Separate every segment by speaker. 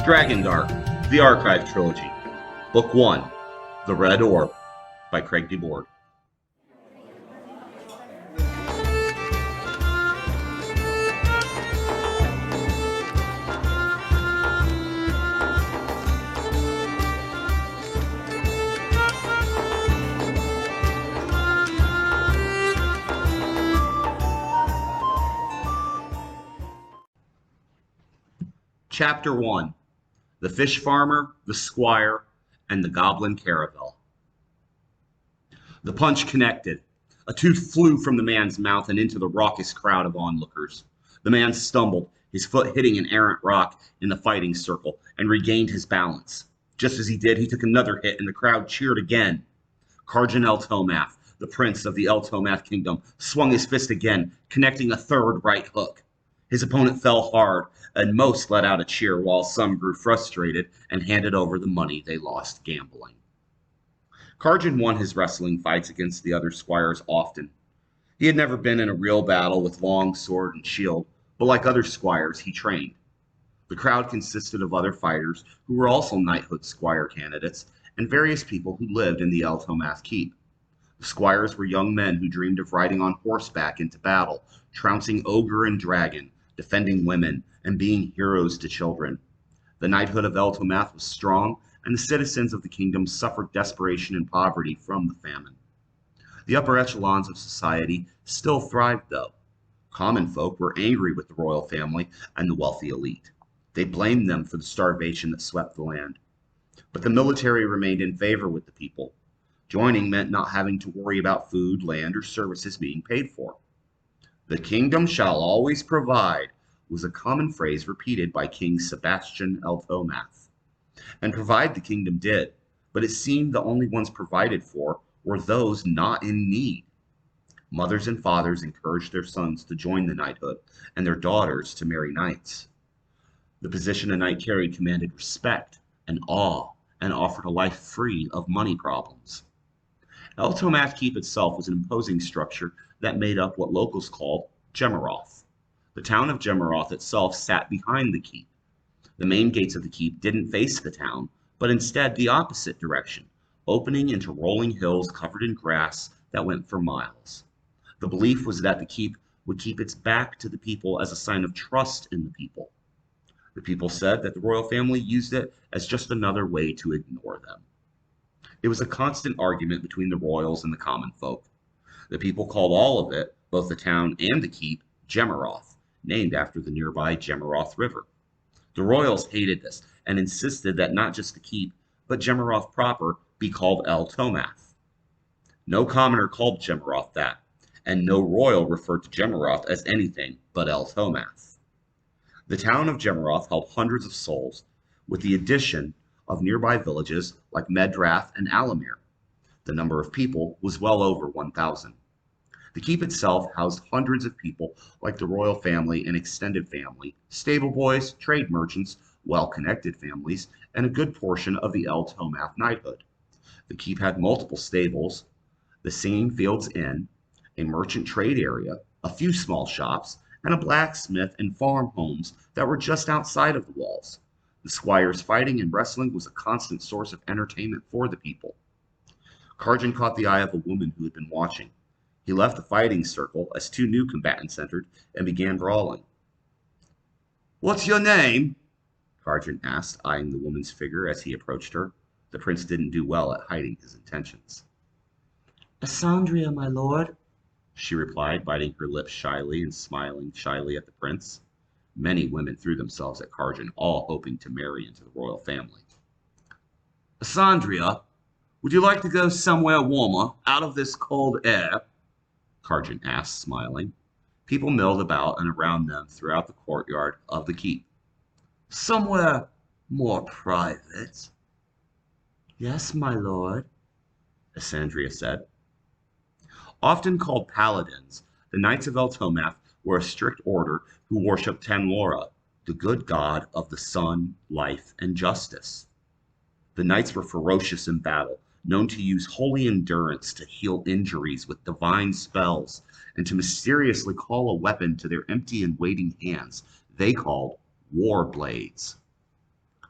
Speaker 1: DragonDark, the Archive Trilogy, Book 1, The Red Orb, by Craig DeBoard. Chapter 1, The Fish Farmer, the Squire, and the Goblin Caravel. The punch connected. A tooth flew from the man's mouth and into the raucous crowd of onlookers. The man stumbled, his foot hitting an errant rock in the fighting circle, and regained his balance. Just as he did, he took another hit, and the crowd cheered again. Kargin el Tomath, the prince of the El Tomath kingdom, swung his fist again, connecting a third right hook. His opponent fell hard, and most let out a cheer while some grew frustrated and handed over the money they lost gambling. Kargin won his wrestling fights against the other squires often. He had never been in a real battle with long sword and shield, but like other squires, he trained. The crowd consisted of other fighters who were also knighthood squire candidates and various people who lived in the El Tomath keep. The squires were young men who dreamed of riding on horseback into battle, trouncing ogre and dragon, defending women, and being heroes to children. The knighthood of El Tomath was strong, and the citizens of the kingdom suffered desperation and poverty from the famine. The upper echelons of society still thrived, though. Common folk were angry with the royal family and the wealthy elite. They blamed them for the starvation that swept the land. But the military remained in favor with the people. Joining meant not having to worry about food, land, or services being paid for. The kingdom shall always provide was a common phrase repeated by King Sebastian el Tomath. And provide the kingdom did, but it seemed the only ones provided for were those not in need. Mothers and fathers encouraged their sons to join the knighthood and their daughters to marry knights. The position a knight carried commanded respect and awe and offered a life free of money problems. El Tomath Keep itself was an imposing structure that made up what locals called Gemmeroth. The town of Gemmeroth itself sat behind the keep. The main gates of the keep didn't face the town, but instead the opposite direction, opening into rolling hills covered in grass that went for miles. The belief was that the keep would keep its back to the people as a sign of trust in the people. The people said that the royal family used it as just another way to ignore them. It was a constant argument between the royals and the common folk. The people called all of it, both the town and the keep, Gemmeroth, named after the nearby Gemmeroth River. The royals hated this and insisted that not just the keep, but Gemmeroth proper be called El Tomath. No commoner called Gemmeroth that, and no royal referred to Gemmeroth as anything but El Tomath. The town of Gemmeroth held hundreds of souls, with the addition of nearby villages like Medrath and Alamir. The number of people was well over 1,000. The keep itself housed hundreds of people like the royal family and extended family, stable boys, trade merchants, well-connected families, and a good portion of the El Tomath knighthood. The keep had multiple stables, the Singing Fields Inn, a merchant trade area, a few small shops, and a blacksmith and farm homes that were just outside of the walls. The squires' fighting and wrestling was a constant source of entertainment for the people. Kargin caught the eye of a woman who had been watching. He left the fighting circle as two new combatants entered and began brawling. "What's your name?" Kargin asked, eyeing the woman's figure as he approached her. The prince didn't do well at hiding his intentions.
Speaker 2: "Asandria, my lord,"
Speaker 1: she replied, biting her lips shyly and smiling shyly at the prince. Many women threw themselves at Kargin, all hoping to marry into the royal family. "Asandria, would you like to go somewhere warmer, out of this cold air?" Kargin asked, smiling. People milled about and around them throughout the courtyard of the keep. "Somewhere more private."
Speaker 2: "Yes, my lord,"
Speaker 1: Asandria said. Often called paladins, the Knights of El Tomath were a strict order who worshipped Tanlora, the good god of the sun, life, and justice. The knights were ferocious in battle, known to use holy endurance to heal injuries with divine spells, and to mysteriously call a weapon to their empty and waiting hands they called war blades.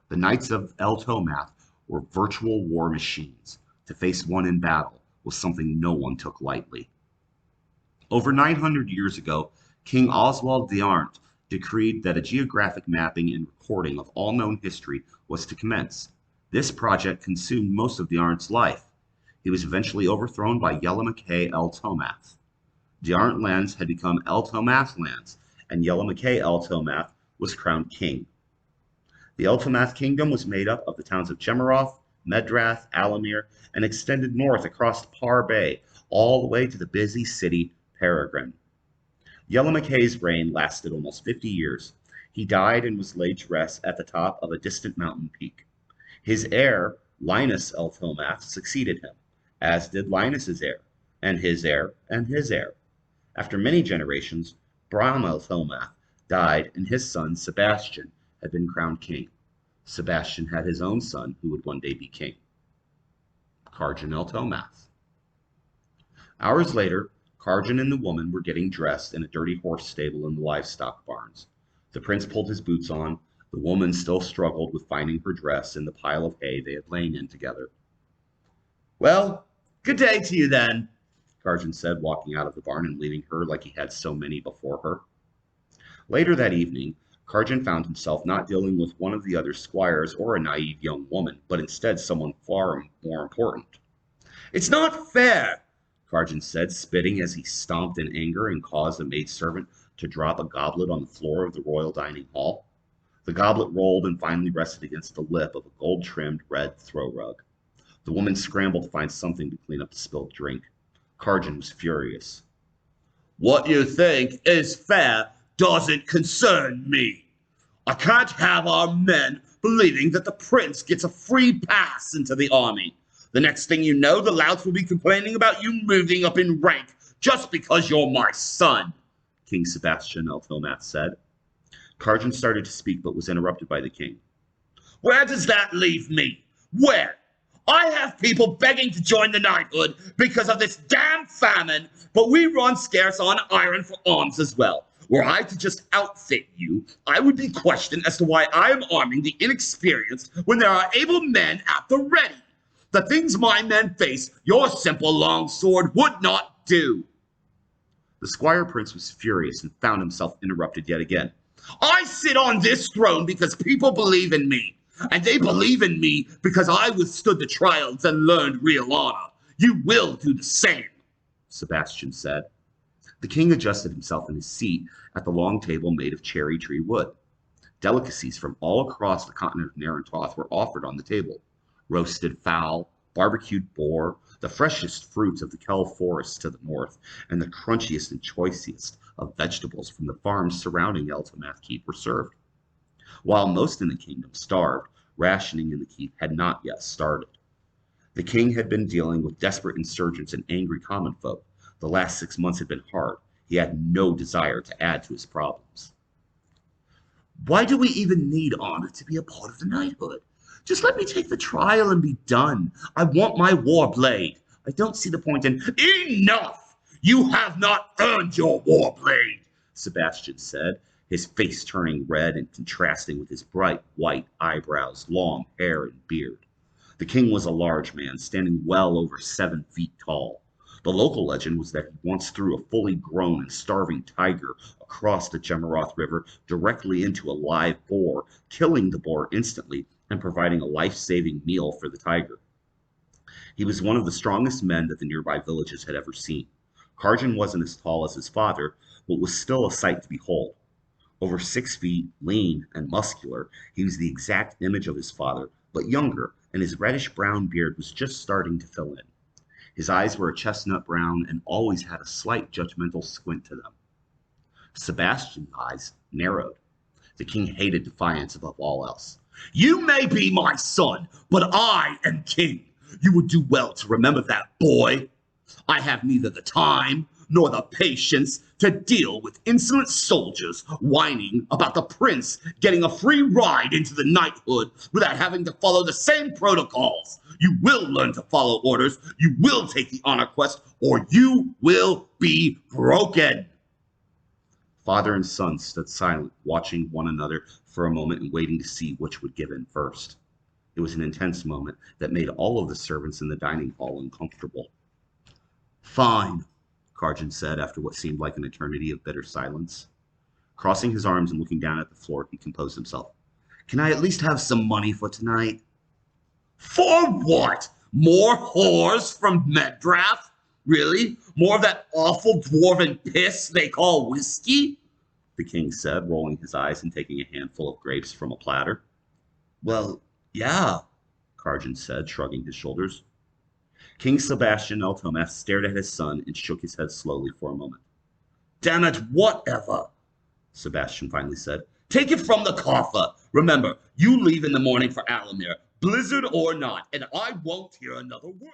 Speaker 1: The Knights of El Tomath were virtual war machines. To face one in battle was something no one took lightly. Over 900 years ago, King Oswald the Arndt decreed that a geographic mapping and recording of all known history was to commence. This project consumed most of the Arndt's life. He was eventually overthrown by Yella Mackay El Tomath. The Arndt lands had become El Tomath lands, and Yella Mackay El Tomath was crowned king. The El Tomath kingdom was made up of the towns of Gemaroth, Medrath, Alamir, and extended north across Par Bay, all the way to the busy city Peregrine. Yella Mackay's reign lasted almost 50 years. He died and was laid to rest at the top of a distant mountain peak. His heir, Linus El Tomath, succeeded him, as did Linus's heir, and his heir, and his heir. After many generations, Bram El Tomath died, and his son, Sebastian, had been crowned king. Sebastian had his own son, who would one day be king, Kargin El Tomath. Hours later, Kargin and the woman were getting dressed in a dirty horse stable in the livestock barns. The prince pulled his boots on. The woman still struggled with finding her dress in the pile of hay they had lain in together. "Well, good day to you then," Kargin said, walking out of the barn and leaving her like he had so many before her. Later that evening, Kargin found himself not dealing with one of the other squires or a naive young woman, but instead someone far more important. "It's not fair," Kargin said, spitting as he stomped in anger and caused a maidservant to drop a goblet on the floor of the royal dining hall. The goblet rolled and finally rested against the lip of a gold-trimmed red throw rug. The woman scrambled to find something to clean up the spilled drink. Kargin was furious. "What you think is fair doesn't concern me. I can't have our men believing that the prince gets a free pass into the army. The next thing you know, the louts will be complaining about you moving up in rank just because you're my son," King Sebastian el Tomath said. Kargin started to speak, but was interrupted by the king. "Where does that leave me? Where? I have people begging to join the knighthood because of this damn famine, but we run scarce on iron for arms as well. Were I to just outfit you, I would be questioned as to why I am arming the inexperienced when there are able men at the ready. The things my men face, your simple long sword would not do." The squire prince was furious and found himself interrupted yet again. "I sit on this throne because people believe in me, and they believe in me because I withstood the trials and learned real honor. You will do the same," Sebastian said. The king adjusted himself in his seat at the long table made of cherry tree wood. Delicacies from all across the continent of Narantoth were offered on the table. Roasted fowl, barbecued boar, the freshest fruits of the Kell forests to the north, and the crunchiest and choicest of vegetables from the farms surrounding El Tomath Keep were served. While most in the kingdom starved, rationing in the keep had not yet started. The king had been dealing with desperate insurgents and angry common folk. The last 6 months had been hard. He had no desire to add to his problems. "Why do we even need honor to be a part of the knighthood? Just let me take the trial and be done. I want my war blade. I don't see the point in—" "Enough! You have not earned your war blade," Sebastian said, his face turning red and contrasting with his bright white eyebrows, long hair, and beard. The king was a large man, standing well over 7 feet tall. The local legend was that he once threw a fully grown and starving tiger across the Gemaroth River directly into a live boar, killing the boar instantly and providing a life-saving meal for the tiger. He was one of the strongest men that the nearby villages had ever seen. Kargin wasn't as tall as his father, but was still a sight to behold. Over 6 feet, lean and muscular, he was the exact image of his father, but younger, and his reddish-brown beard was just starting to fill in. His eyes were a chestnut brown and always had a slight judgmental squint to them. Sebastian's eyes narrowed. The king hated defiance above all else. "You may be my son, but I am king. You would do well to remember that, boy. I have neither the time nor the patience to deal with insolent soldiers whining about the prince getting a free ride into the knighthood without having to follow the same protocols. You will learn to follow orders, you will take the honor quest, or you will be broken." Father and son stood silent, watching one another for a moment and waiting to see which would give in first. It was an intense moment that made all of the servants in the dining hall uncomfortable. Fine, Kargin said after what seemed like an eternity of bitter silence. Crossing his arms and looking down at the floor, he composed himself. Can I at least have some money for tonight? For what? More whores from Meddrath? Really? More of that awful dwarven piss they call whiskey? The king said, rolling his eyes and taking a handful of grapes from a platter. Well, yeah, Kargin said, shrugging his shoulders. King Sebastian el Tomath stared at his son and shook his head slowly for a moment. Damn it, whatever, Sebastian finally said. Take it from the coffer. Remember, you leave in the morning for Alamir, blizzard or not, and I won't hear another word.